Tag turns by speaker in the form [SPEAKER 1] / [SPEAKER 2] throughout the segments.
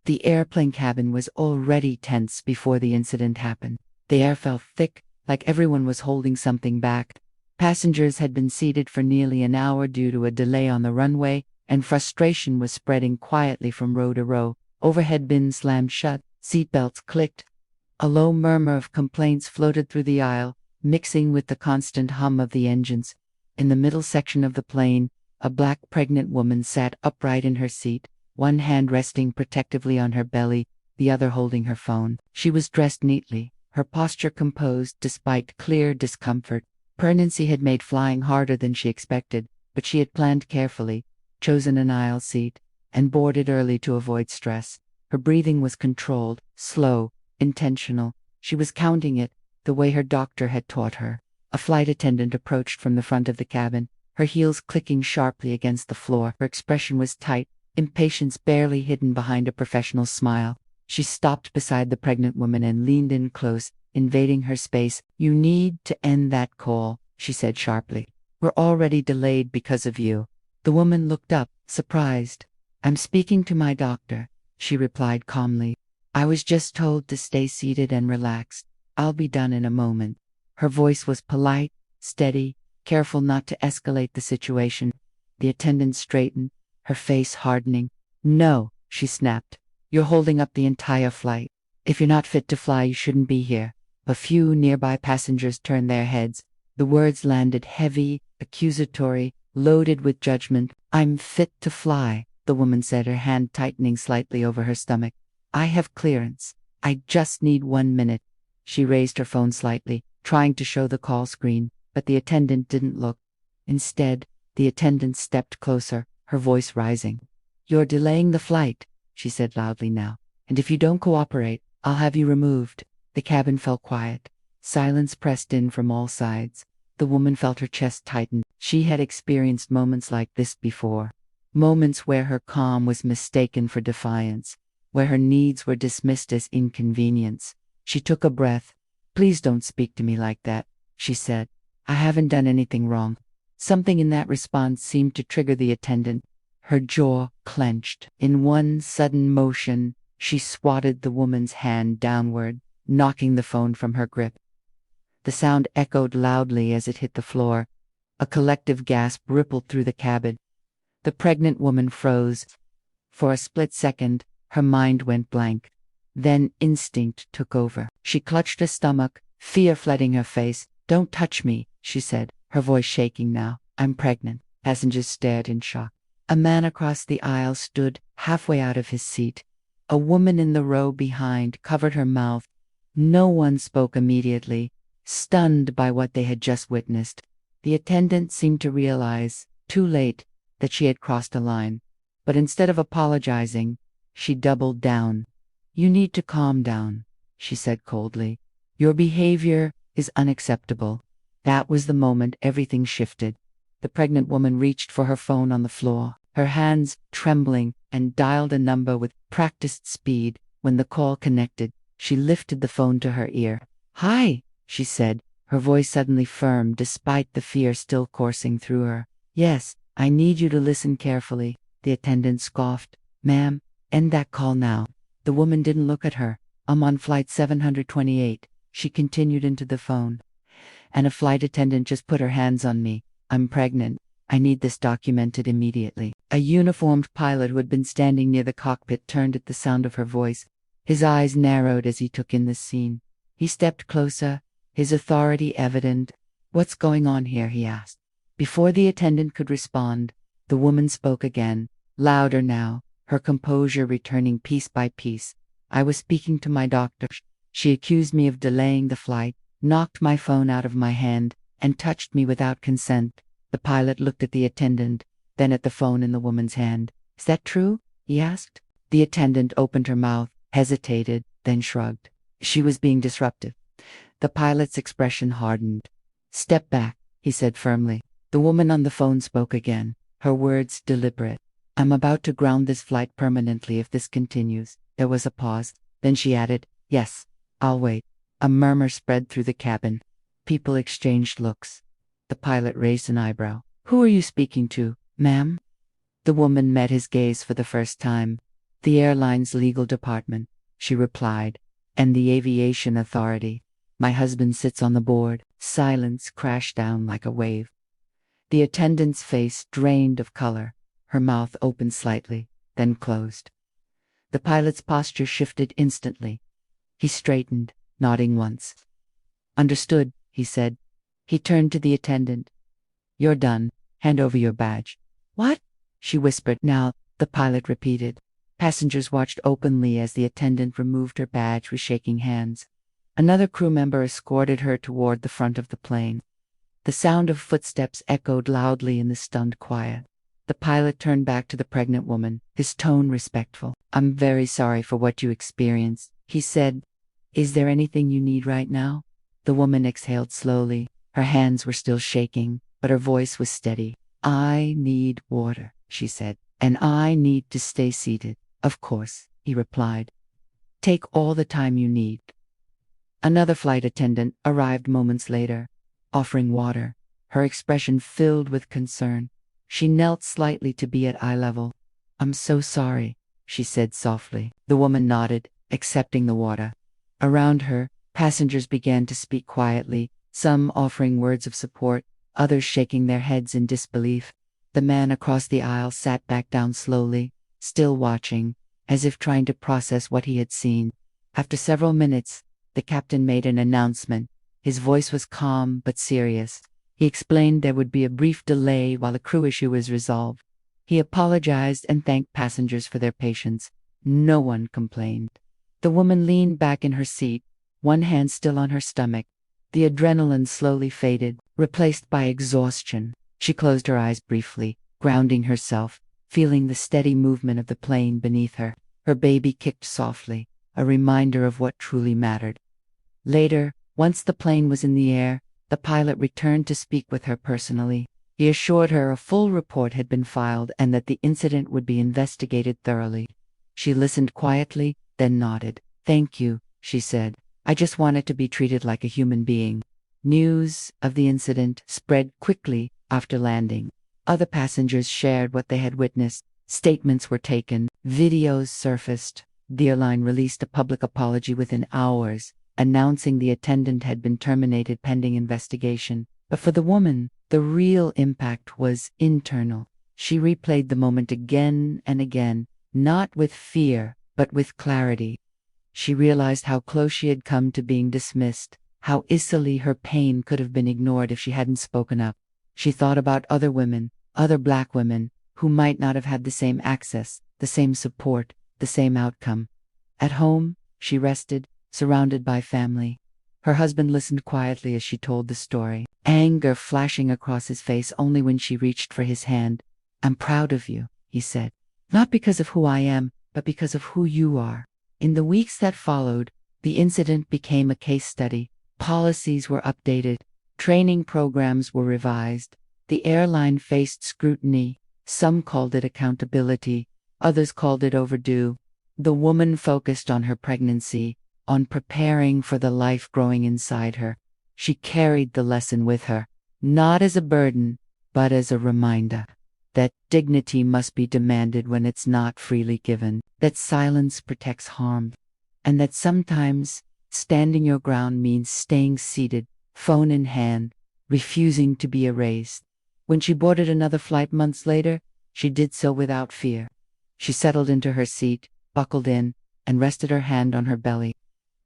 [SPEAKER 1] The airplane cabin was already tense before the incident happened. The air felt thick, like everyone was holding something back. Passengers had been seated for nearly an hour due to a delay on the runway, and frustration was spreading quietly from row to row. Overhead bins slammed shut, seatbelts clicked. A low murmur of complaints floated through the aisle, mixing with the constant hum of the engines. In the middle section of the plane, a black pregnant woman sat upright in her seat, one hand resting protectively on her belly, the other holding her phone. She was dressed neatly, her posture composed despite clear discomfort. Pregnancy had made flying harder than she expected, but she had planned carefully, chosen an aisle seat, and boarded early to avoid stress. Her breathing was controlled, slow, intentional. She was counting it, the way her doctor had taught her. A flight attendant approached from the front of the cabin, her heels clicking sharply against the floor. Her expression was tight, impatience barely hidden behind a professional smile. She stopped beside the pregnant woman and leaned in close, invading her space. "You need to end that call," she said sharply. "We're already delayed because of you." The woman looked up, surprised. "I'm speaking to my doctor," she replied calmly. "I was just told to stay seated and relaxed. I'll be done in a moment." Her voice was polite, steady, careful not to escalate the situation. The attendant straightened, her face hardening. "No," she snapped. "You're holding up the entire flight. If you're not fit to fly, you shouldn't be here." A few nearby passengers turned their heads. The words landed heavy, accusatory, loaded with judgment. "I'm fit to fly," the woman said, her hand tightening slightly over her stomach. "I have clearance. I just need 1 minute." She raised her phone slightly, trying to show the call screen, but the attendant didn't look. Instead, the attendant stepped closer, her voice rising. "You're delaying the flight," she said loudly now, "and if you don't cooperate, I'll have you removed." The cabin fell quiet. Silence pressed in from all sides. The woman felt her chest tighten. She had experienced moments like this before. Moments where her calm was mistaken for defiance, where her needs were dismissed as inconvenience. She took a breath. "Please don't speak to me like that," she said. "I haven't done anything wrong." Something in that response seemed to trigger the attendant. Her jaw clenched. In one sudden motion, she swatted the woman's hand downward, knocking the phone from her grip. The sound echoed loudly as it hit the floor. A collective gasp rippled through the cabin. The pregnant woman froze. For a split second, her mind went blank. Then instinct took over. She clutched her stomach, fear flooding her face. "Don't touch me," she said, her voice shaking now. "I'm pregnant." Passengers stared in shock. A man across the aisle stood, halfway out of his seat. A woman in the row behind covered her mouth. No one spoke immediately, stunned by what they had just witnessed. The attendant seemed to realize, too late, that she had crossed a line. But instead of apologizing, she doubled down. "You need to calm down," she said coldly. "Your behavior is unacceptable." That was the moment everything shifted. The pregnant woman reached for her phone on the floor, her hands trembling, and dialed a number with practiced speed. When the call connected, she lifted the phone to her ear. "Hi," she said, her voice suddenly firm despite the fear still coursing through her. "Yes, I need you to listen carefully," the attendant scoffed. "Ma'am, end that call now." The woman didn't look at her. "I'm on flight 728, she continued into the phone. "And a flight attendant just put her hands on me. I'm pregnant. I need this documented immediately." A uniformed pilot who had been standing near the cockpit turned at the sound of her voice. His eyes narrowed as he took in the scene. He stepped closer, his authority evident. "What's going on here?" he asked. Before the attendant could respond, the woman spoke again, louder now, her composure returning piece by piece. "I was speaking to my doctor. She accused me of delaying the flight, knocked my phone out of my hand, and touched me without consent." The pilot looked at the attendant, then at the phone in the woman's hand. "Is that true?" he asked. The attendant opened her mouth, hesitated, then shrugged. She was being disruptive. The pilot's expression hardened. "Step back," he said firmly. The woman on the phone spoke again, her words deliberate. "I'm about to ground this flight permanently if this continues." There was a pause. Then she added, "Yes, I'll wait." A murmur spread through the cabin. People exchanged looks. The pilot raised an eyebrow. "Who are you speaking to, ma'am?" The woman met his gaze for the first time. The airline's legal department, she replied, and the aviation authority. My husband sits on the board. Silence crashed down like a wave. The attendant's face drained of color. Her mouth opened slightly, then closed. The pilot's posture shifted instantly. He straightened, nodding once. Understood, he said. He turned to the attendant. You're done. Hand over your badge. What? She whispered. Now, the pilot repeated. Passengers watched openly as the attendant removed her badge with shaking hands. Another crew member escorted her toward the front of the plane. The sound of footsteps echoed loudly in the stunned quiet. The pilot turned back to the pregnant woman, his tone respectful. I'm very sorry for what you experienced, he said. Is there anything you need right now? The woman exhaled slowly. Her hands were still shaking, but her voice was steady. I need water, she said, and I need to stay seated. Of course, he replied. Take all the time you need. Another flight attendant arrived moments later, offering water, her expression filled with concern. She knelt slightly to be at eye level. I'm so sorry, she said softly. The woman nodded, accepting the water. Around her, passengers began to speak quietly, some offering words of support, others shaking their heads in disbelief. The man across the aisle sat back down slowly, still watching, as if trying to process what he had seen. After several minutes, the captain made an announcement. His voice was calm but serious. He explained there would be a brief delay while a crew issue was resolved. He apologized and thanked passengers for their patience. No one complained. The woman leaned back in her seat, one hand still on her stomach. The adrenaline slowly faded, replaced by exhaustion. She closed her eyes briefly, grounding herself, feeling the steady movement of the plane beneath her. Her baby kicked softly, a reminder of what truly mattered. Later, once the plane was in the air, the pilot returned to speak with her personally. He assured her a full report had been filed and that the incident would be investigated thoroughly. She listened quietly, then nodded. Thank you, she said. I just wanted to be treated like a human being. News of the incident spread quickly after landing. Other passengers shared what they had witnessed. Statements were taken. Videos surfaced. The airline released a public apology within hours, announcing the attendant had been terminated pending investigation. But for the woman, the real impact was internal. She replayed the moment again and again, not with fear, but with clarity. She realized how close she had come to being dismissed, how easily her pain could have been ignored if she hadn't spoken up. She thought about other women, other Black women, who might not have had the same access, the same support, the same outcome. At home, she rested, surrounded by family. Her husband listened quietly as she told the story, anger flashing across his face only when she reached for his hand. I'm proud of you, he said. Not because of who I am, but because of who you are. In the weeks that followed, the incident became a case study. Policies were updated. Training programs were revised. The airline faced scrutiny. Some called it accountability. Others called it overdue. The woman focused on her pregnancy, on preparing for the life growing inside her. She carried the lesson with her, not as a burden, but as a reminder that dignity must be demanded when it's not freely given, that silence protects harm, and that sometimes standing your ground means staying seated, phone in hand, refusing to be erased. When she boarded another flight months later, she did so without fear. She settled into her seat, buckled in, and rested her hand on her belly.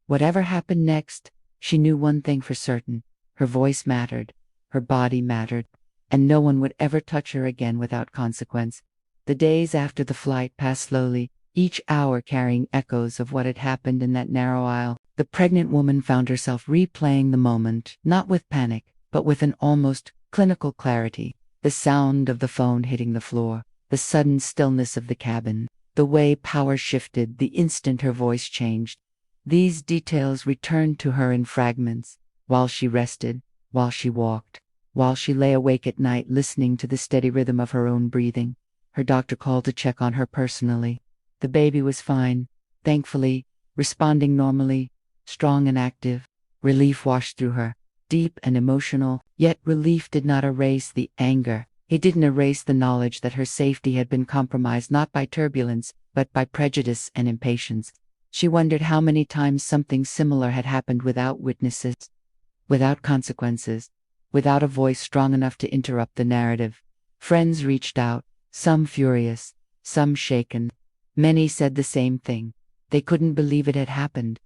[SPEAKER 1] Whatever happened next, she knew one thing for certain. Her voice mattered, her body mattered, and no one would ever touch her again without consequence. The days after the flight passed slowly, each hour carrying echoes of what had happened in that narrow aisle. The pregnant woman found herself replaying the moment, not with panic, but with an almost clinical clarity. The sound of the phone hitting the floor, the sudden stillness of the cabin, the way power shifted the instant her voice changed. These details returned to her in fragments, while she rested, while she walked, while she lay awake at night listening to the steady rhythm of her own breathing. Her doctor called to check on her personally. The baby was fine, thankfully, responding normally, strong and active. Relief washed through her, deep and emotional, yet relief did not erase the anger. It didn't erase the knowledge that her safety had been compromised not by turbulence, but by prejudice and impatience. She wondered how many times something similar had happened without witnesses, without consequences, without a voice strong enough to interrupt the narrative. Friends reached out, some furious, some shaken. Many said the same thing. They couldn't believe it had happened.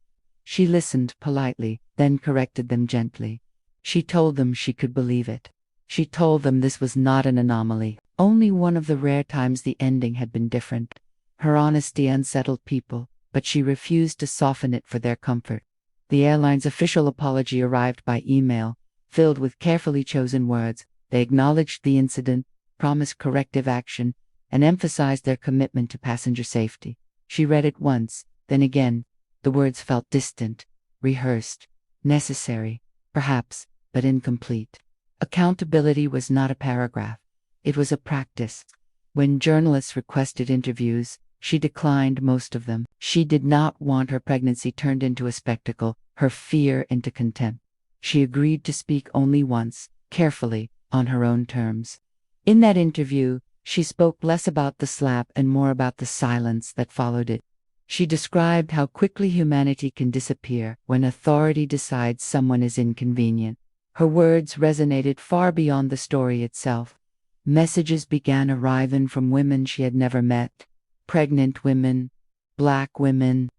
[SPEAKER 1] She listened politely, then corrected them gently. She told them she could believe it. She told them this was not an anomaly, only one of the rare times the ending had been different. Her honesty unsettled people, but she refused to soften it for their comfort. The airline's official apology arrived by email, filled with carefully chosen words. They acknowledged the incident, promised corrective action, and emphasized their commitment to passenger safety. She read it once, then again. The words felt distant, rehearsed, necessary, perhaps, but incomplete. Accountability was not a paragraph. It was a practice. When journalists requested interviews, she declined most of them. She did not want her pregnancy turned into a spectacle, her fear into contempt. She agreed to speak only once, carefully, on her own terms. In that interview, she spoke less about the slap and more about the silence that followed it. She described how quickly humanity can disappear when authority decides someone is inconvenient. Her words resonated far beyond the story itself. Messages began arriving from women she had never met. Pregnant women, black women,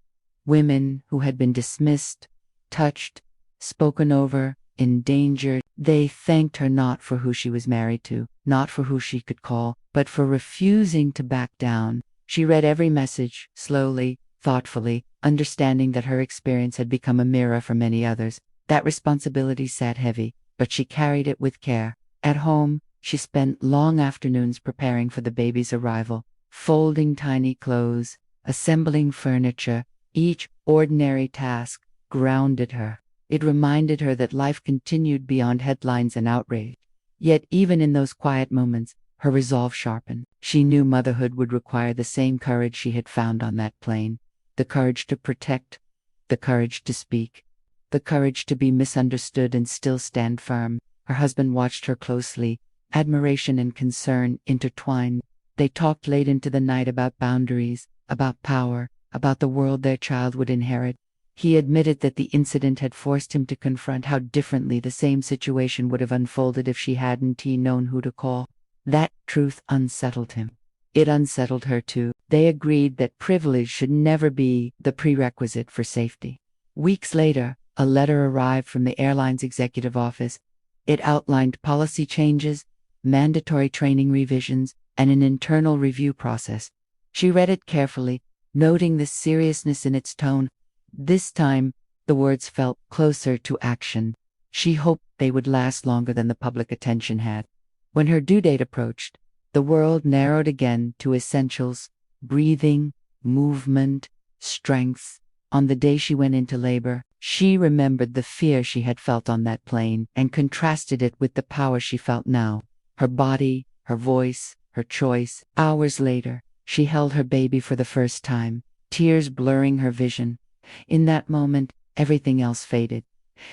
[SPEAKER 1] women who had been dismissed, touched, spoken over, endangered. They thanked her not for who she was married to, not for who she could call, but for refusing to back down. She read every message, slowly, thoughtfully, understanding that her experience had become a mirror for many others. That responsibility sat heavy, but she carried it with care. At home, she spent long afternoons preparing for the baby's arrival, folding tiny clothes, assembling furniture. Each ordinary task grounded her. It reminded her that life continued beyond headlines and outrage. Yet even in those quiet moments, her resolve sharpened. She knew motherhood would require the same courage she had found on that plane. The courage to protect, the courage to speak, the courage to be misunderstood and still stand firm. Her husband watched her closely, admiration and concern intertwined. They talked late into the night about boundaries, about power, about the world their child would inherit. He admitted that the incident had forced him to confront how differently the same situation would have unfolded if she hadn't known who to call. That truth unsettled him. It unsettled her too. They agreed that privilege should never be the prerequisite for safety. Weeks later, a letter arrived from the airline's executive office. It outlined policy changes, mandatory training revisions, and an internal review process. She read it carefully, noting the seriousness in its tone. This time, the words felt closer to action. She hoped they would last longer than the public attention had. When her due date approached, the world narrowed again to essentials: breathing, movement, strength. On the day she went into labor, she remembered the fear she had felt on that plane and contrasted it with the power she felt now. Her body, her voice, her choice. Hours later, she held her baby for the first time, tears blurring her vision. In that moment, everything else faded.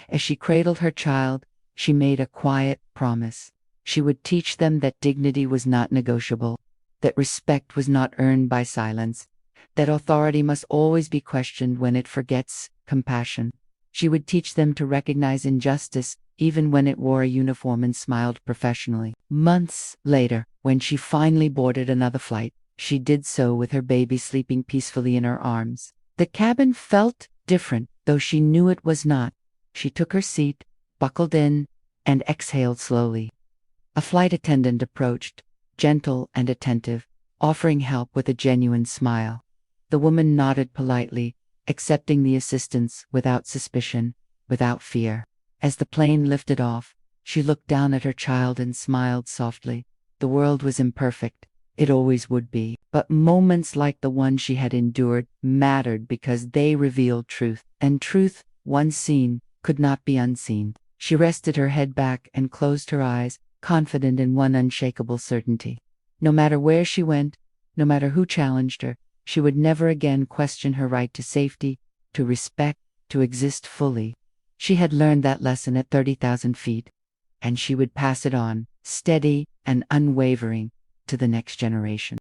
[SPEAKER 1] As she cradled her child, she made a quiet promise. She would teach them that dignity was not negotiable, that respect was not earned by silence, that authority must always be questioned when it forgets compassion. She would teach them to recognize injustice even when it wore a uniform and smiled professionally. Months later, when she finally boarded another flight, she did so with her baby sleeping peacefully in her arms. The cabin felt different, though she knew it was not. She took her seat, buckled in, and exhaled slowly. A flight attendant approached, gentle and attentive, offering help with a genuine smile. The woman nodded politely, accepting the assistance without suspicion, without fear. As the plane lifted off, she looked down at her child and smiled softly. The world was imperfect. It always would be. But moments like the one she had endured mattered because they revealed truth. And truth, once seen, could not be unseen. She rested her head back and closed her eyes, confident in one unshakable certainty. No matter where she went, no matter who challenged her, she would never again question her right to safety, to respect, to exist fully. She had learned that lesson at 30,000 feet, and she would pass it on, steady and unwavering, to the next generation.